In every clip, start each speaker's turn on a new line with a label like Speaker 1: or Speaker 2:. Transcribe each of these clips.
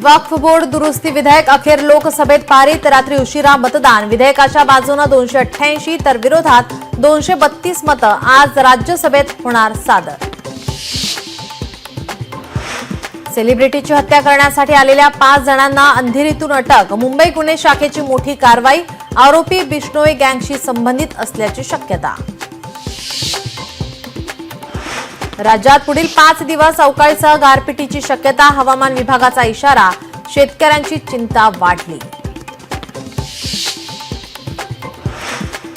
Speaker 1: वक्फ board दुरुस्ती विधेयक अखेर लोकसभेत पारित। रात्री उशिरा मतदान। विधेयकाच्या बाजूने 288 तर विरोधात 232 मतं आज राज्यसभेत होणार सादर। सेलिब्रिटीची हत्या करण्यासाठी आलेल्या 5 जणांना अंधेरीतून अटक। मुंबई गुन्हे शाखेची मोठी कारवाई। आरोपी बिश्नोई गँगशी संबंधित असल्याची शक्यता। राज्यात पुढील 5 दिवस अवकाळीसह गारपिटीची शक्यता। हवामान विभागाचा इशारा। शेतकऱ्यांची चिंता वाढली।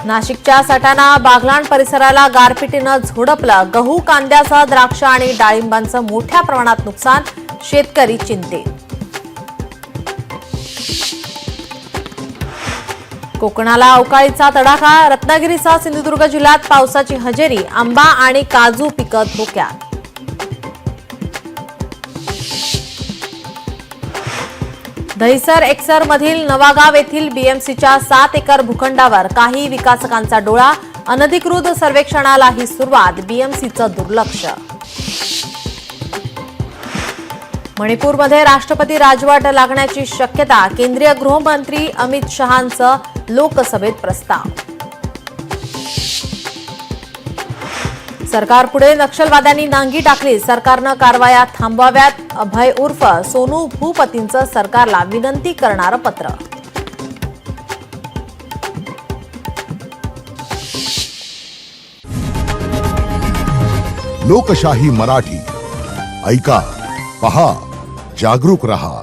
Speaker 1: नाशिकच्या सटाणा बागलाण परिसराला गारपिटीनं झोडपलं। गहू, कांद्यासह द्राक्ष आणि डाळिंबांचं मोठ्या प्रमाणात नुकसान। शेतकरी चिंतेत। कोकणाला अवकाळीचा तडाखा। रत्नागिरीसह सिंधुदुर्ग जिल्ह्यात पावसाची हजेरी। आंबा आणि काजू पिकं धोक्यात। दहिसर एकसर मधील नवागाव येथील बीएमसीच्या 7 एकर भूखंडावर काही विकासकांचा डोळा। अनधिकृत सर्वेक्षणालाही सुरुवात। बीएमसीचं दुर्लक्ष। मणिपूरमध्ये राष्ट्रपती राजवट लागण्याची शक्यता। केंद्रीय गृहमंत्री अमित शहांचं लोकसभेत प्रस्ताव। सरकारपुढे नक्षलवाद्यांनी नांगी टाकली। सरकारनं कारवाया थांबवाव्यात। अभय उर्फ सोनू भूपतींचं सरकारला विनंती करणारं पत्र।
Speaker 2: लोकशाही मराठी ऐका, पहा, जागरूक रहा।